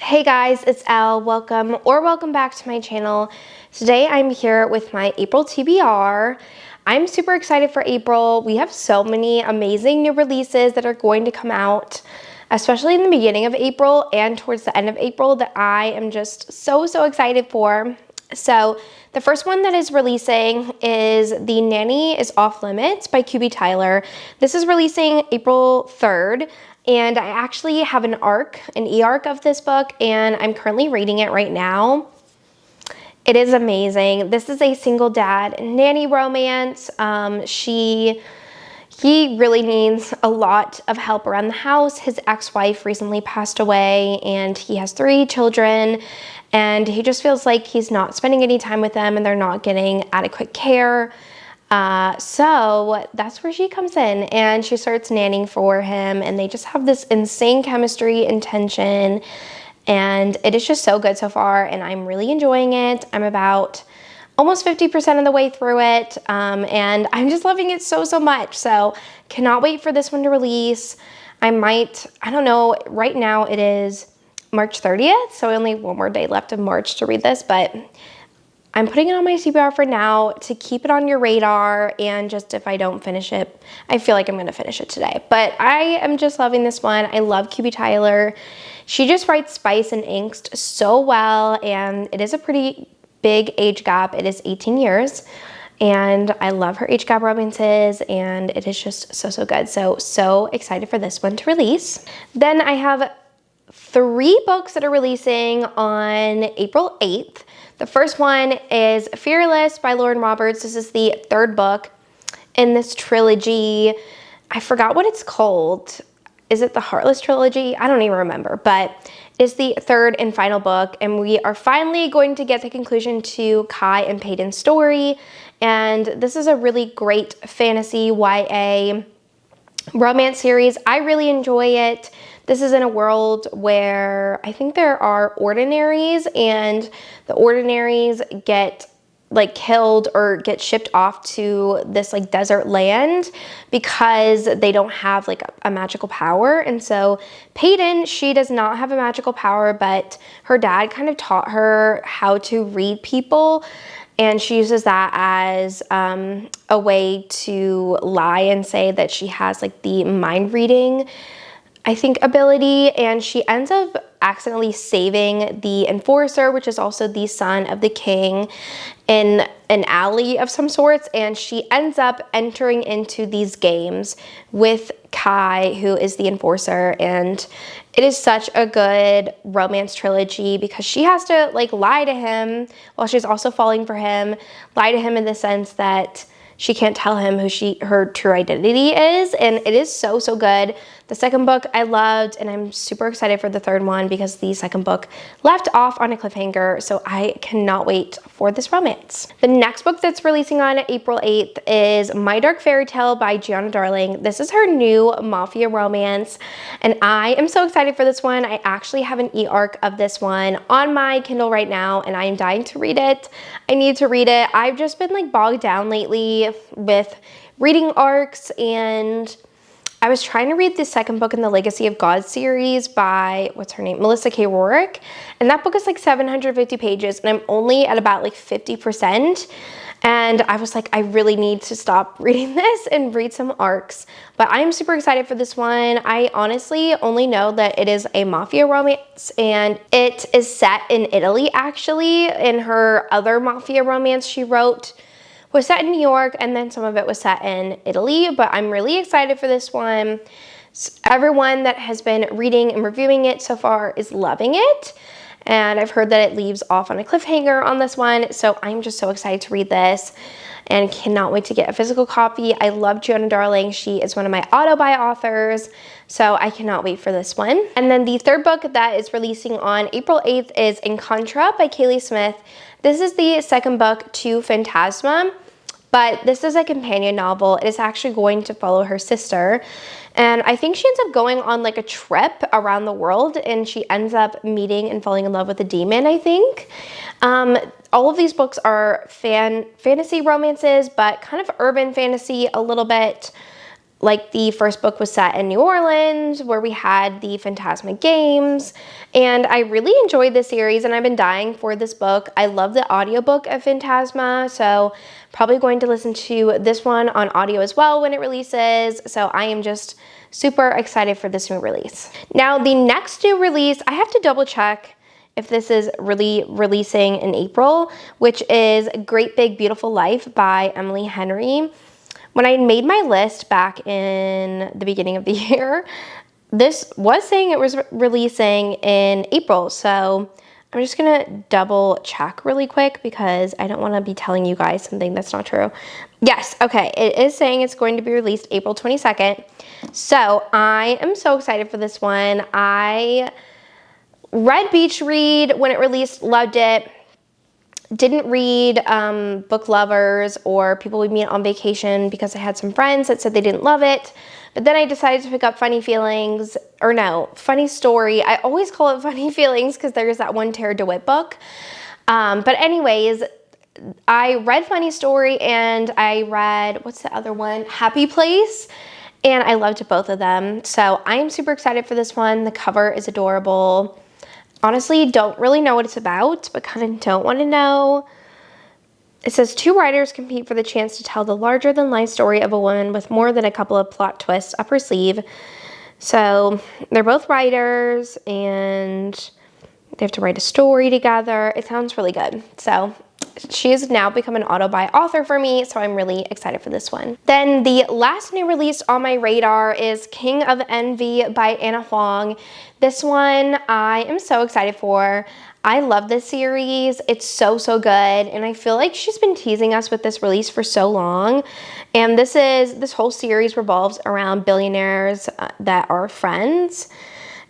Hey guys, it's Elle. Welcome back to my channel. Today I'm here with my April TBR. I'm super excited for April. We have so many amazing new releases that are going to come out, especially in the beginning of April and towards the end of April, that I am just so excited for. So the first one that is releasing is The Nanny is Off Limits by QB Tyler. This is releasing April 3rd. And I actually have an e-arc of this book, and I'm currently reading it right now. It is amazing. This is a single dad nanny romance. He really needs a lot of help around the house. His ex-wife recently passed away, and he has 3 children, and he just feels like he's not spending any time with them, and they're not getting adequate care. So that's where she comes in, and she starts nannying for him, and they just have this insane chemistry and tension, and it is just so good so far, and I'm really enjoying it. I'm about almost 50% of the way through it, and I'm just loving it so much. So cannot wait for this one to release. I don't know, right now it is March 30th, so only one more day left of March to read this, but I'm putting it on my TBR for now to keep it on your radar, and just if I don't finish it, I feel like I'm going to finish it today. But I am just loving this one. I love QB Tyler. She just writes spice and angst so well, and it is a pretty big age gap. It is 18 years, and I love her age gap romances, and it is just so good. So excited for this one to release. Then I have 3 books that are releasing on April 8th. The first one is Fearless by Lauren Roberts. This is the 3rd book in this trilogy. I forgot what it's called. Is it the Heartless trilogy? I don't even remember, but it's the 3rd and final book, and we are finally going to get the conclusion to Kai and Peyton's story. And this is a really great fantasy YA romance series. I really enjoy it. This is in a world where I think there are ordinaries, and the ordinaries get killed or get shipped off to this desert land because they don't have a magical power. And so Peyton, she does not have a magical power, but her dad kind of taught her how to read people, and she uses that as a way to lie and say that she has the mind reading, I think, ability. And she ends up accidentally saving the enforcer, which is also the son of the king, in an alley of some sorts, and she ends up entering into these games with Kai, who is the enforcer. And it is such a good romance trilogy because she has to lie to him while she's also falling for him, lie to him in the sense that she can't tell him who her true identity is, and it is so good. The 2nd book I loved, and I'm super excited for the 3rd one because the 2nd book left off on a cliffhanger, so I cannot wait for this romance. The next book that's releasing on April 8th is My Dark Fairy Tale by Gianna Darling. This is her new mafia romance, and I am so excited for this one. I actually have an e-arc of this one on my Kindle right now, and I am dying to read it. I need to read it. I've just been bogged down lately with reading arcs, and I was trying to read the 2nd book in the Legacy of God series by, what's her name, Melissa K. Rourke, and that book is 750 pages, and I'm only at about 50%, and I was I really need to stop reading this and read some arcs. But I am super excited for this one. I honestly only know that it is a mafia romance, and it is set in Italy, actually. In her other mafia romance she wrote was set in New York, and then some of it was set in Italy, but I'm really excited for this one. Everyone that has been reading and reviewing it so far is loving it, and I've heard that it leaves off on a cliffhanger on this one, so I'm just so excited to read this and cannot wait to get a physical copy. I love Gianna Darling. She is one of my auto-buy authors, so I cannot wait for this one. And then the 3rd book that is releasing on April 8th is Encontra by Kaylee Smith. This is the 2nd book to Phantasma, but this is a companion novel. It is actually going to follow her sister, and I think she ends up going on a trip around the world, and she ends up meeting and falling in love with a demon, I think. All of these books are fantasy romances, but kind of urban fantasy a little bit, Like the first book was set in New Orleans where we had the Phantasmic Games, and I really enjoyed this series and I've been dying for this book. I love the audiobook of Phantasma, so probably going to listen to this one on audio as well when it releases. So I am just super excited for this new release. Now the next new release, I have to double check if this is really releasing in April, which is Great Big Beautiful Life by Emily Henry. When I made my list back in the beginning of the year, this was saying it was releasing in April. So I'm just gonna double check really quick because I don't wanna be telling you guys something that's not true. Yes, okay, it is saying it's going to be released April 22nd. So I am so excited for this one. I read Beach Read when it released, loved it. Didn't read Book Lovers or People We Meet on Vacation because I had some friends that said they didn't love it. But then I decided to pick up Funny Feelings, or no, Funny Story. I always call it Funny Feelings because there's that one Tara DeWitt book. But anyways, I read Funny Story and I read, what's the other one? Happy Place. And I loved both of them. So I am super excited for this one. The cover is adorable. Honestly, don't really know what it's about, but kind of don't want to know. It says 2 writers compete for the chance to tell the larger-than-life story of a woman with more than a couple of plot twists up her sleeve. So they're both writers, and they have to write a story together. It sounds really good. So she has now become an auto-buy author for me, so I'm really excited for this one. Then the last new release on my radar is King of Envy by Anna Huang. This one I am so excited for. I love this series. It's so good, and I feel like she's been teasing us with this release for so long. And this whole series revolves around billionaires that are friends,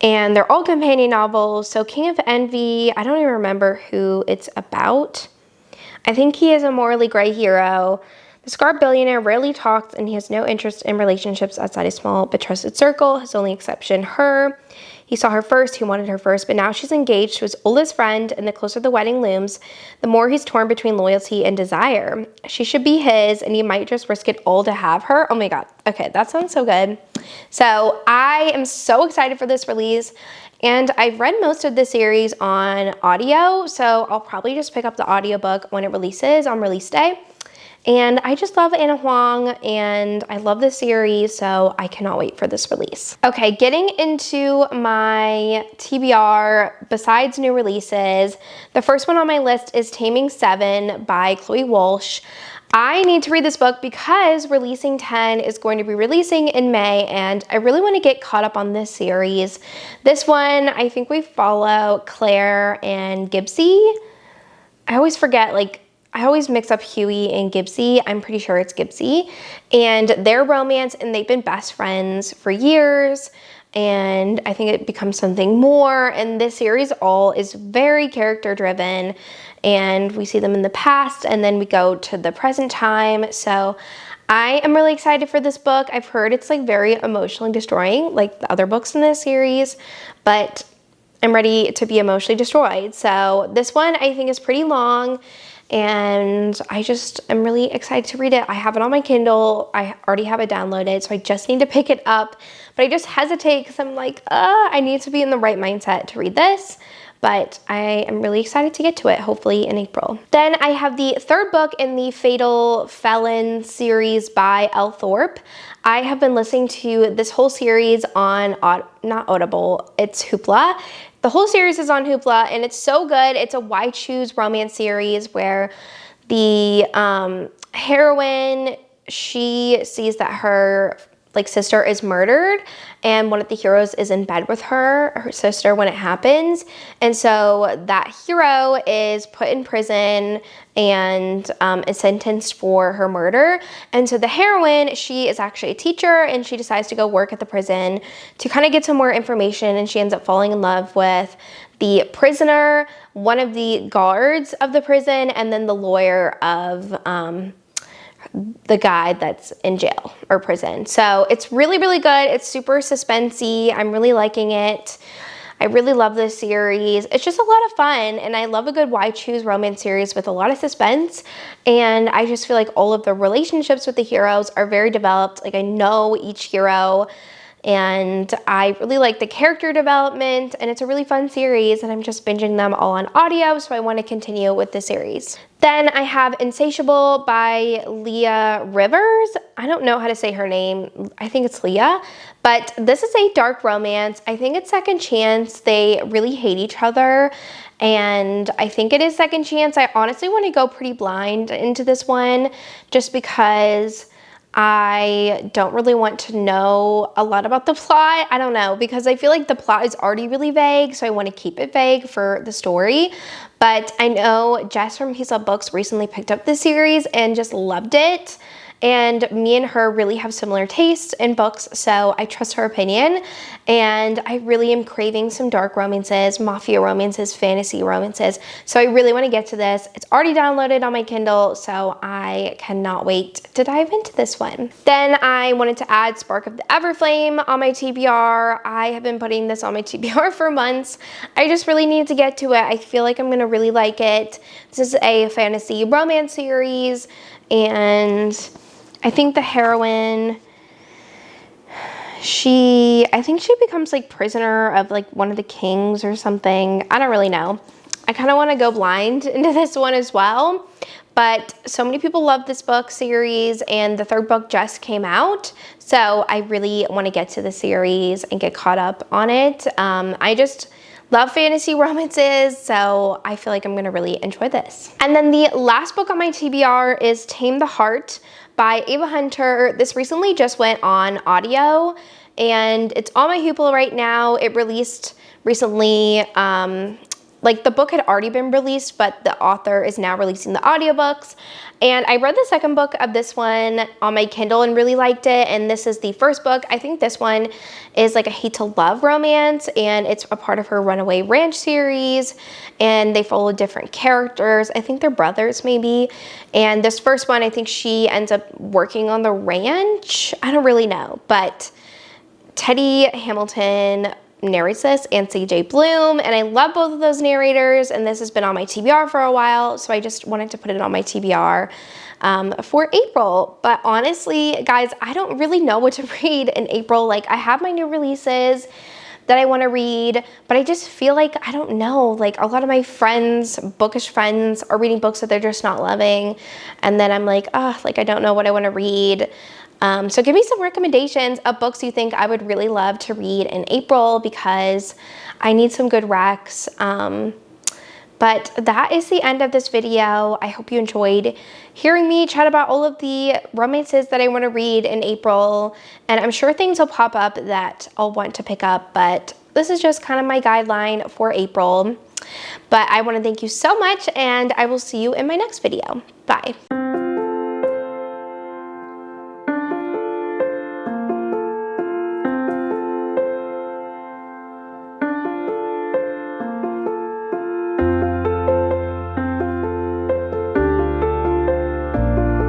and they're all companion novels. So King of Envy, I don't even remember who it's about. I think he is a morally gray hero. The scarred billionaire rarely talks, and he has no interest in relationships outside a small but trusted circle. His only exception, her. He saw her first, he wanted her first, but now she's engaged to his oldest friend, and the closer the wedding looms, the more he's torn between loyalty and desire. She should be his, and he might just risk it all to have her. Oh my god. Okay, that sounds so good. So I am so excited for this release. And I've read most of the series on audio, so I'll probably just pick up the audiobook when it releases on release day. And I just love Anna Huang, and I love this series, so I cannot wait for this release. Okay, getting into my TBR besides new releases, the first one on my list is Taming 7 by Chloe Walsh. I need to read this book because Releasing 10 is going to be releasing in May, and I really want to get caught up on this series. This one, I think we follow Claire and Gibbsy. I always forget, I always mix up Huey and Gibbsy. I'm pretty sure it's Gibbsy. And their romance, and they've been best friends for years, and I think it becomes something more. And this series all is very character driven, and we see them in the past and then we go to the present time. So I am really excited for this book. I've heard it's very emotionally destroying, like the other books in this series, but I'm ready to be emotionally destroyed. So this one I think is pretty long, and I'm really excited to read it. I have it on my Kindle. I already have it downloaded, so I just need to pick it up. But I just hesitate because I'm like, I need to be in the right mindset to read this. But I am really excited to get to it, hopefully in April. Then I have the third book in the Fatal Felon series by Elle Thorpe. I have been listening to this whole series on, not Audible, it's Hoopla. The whole series is on Hoopla, and it's so good. It's a Why Choose romance series where the heroine, she sees that her sister is murdered, and one of the heroes is in bed with her sister when it happens. And so that hero is put in prison and is sentenced for her murder. And so the heroine, she is actually a teacher, and she decides to go work at the prison to kind of get some more information, and she ends up falling in love with the prisoner, one of the guards of the prison, and then the lawyer of the guy that's in jail or prison. So it's really good. It's super suspensey. I'm really liking it. I really love this series. It's just a lot of fun, and I love a good why choose romance series with a lot of suspense, and I just feel like all of the relationships with the heroes are very developed. Like, I know each hero, and I really like the character development, and it's a really fun series, and I'm just binging them all on audio, so I want to continue with the series. Then I have Insatiable by Leah Rivers. I don't know how to say her name. I think it's Leah, but this is a dark romance. I think it's second chance. They really hate each other, and I think it is second chance. I honestly want to go pretty blind into this one just because I don't really want to know a lot about the plot. I don't know, because I feel like the plot is already really vague, so I want to keep it vague for the story. But I know Jess from Peace Up Books recently picked up this series and just loved it. And me and her really have similar tastes in books, so I trust her opinion. And I really am craving some dark romances, mafia romances, fantasy romances. So I really want to get to this. It's already downloaded on my Kindle, so I cannot wait to dive into this one. Then I wanted to add Spark of the Everflame on my TBR. I have been putting this on my TBR for months. I just really need to get to it. I feel like I'm going to really like it. This is a fantasy romance series, and I think the heroine, I think she becomes like prisoner of like one of the kings or something. I don't really know. I kind of want to go blind into this one as well. But so many people love this book series, and the third book just came out. So I really want to get to the series and get caught up on it. I just love fantasy romances, so I feel like I'm going to really enjoy this. And then the last book on my TBR is Tame the Heart by Ava Hunter. This recently just went on audio, and it's on my Hoopla right now. It released recently, like the book had already been released, but the author is now releasing the audiobooks. And I read the second book of this one on my Kindle and really liked it. And this is the first book. I think this one is like a hate to love romance, and it's a part of her Runaway Ranch series. And they follow different characters. I think they're brothers maybe. And this first one, I think she ends up working on the ranch. I don't really know, but Teddy Hamilton narrates this, and CJ Bloom, and I love both of those narrators, and this has been on my TBR for a while, so I just wanted to put it on my TBR for April. But honestly, guys, I don't really know what to read in April. Like, I have my new releases that I want to read, but I just feel like, I don't know, like a lot of my friends, bookish friends, are reading books that they're just not loving, and then I'm like, like I don't know what I want to read. So give me some recommendations of books you think I would really love to read in April, because I need some good recs. But that is the end of this video. I hope you enjoyed hearing me chat about all of the romances that I want to read in April. And I'm sure things will pop up that I'll want to pick up, but this is just kind of my guideline for April. But I want to thank you so much, and I will see you in my next video. Bye.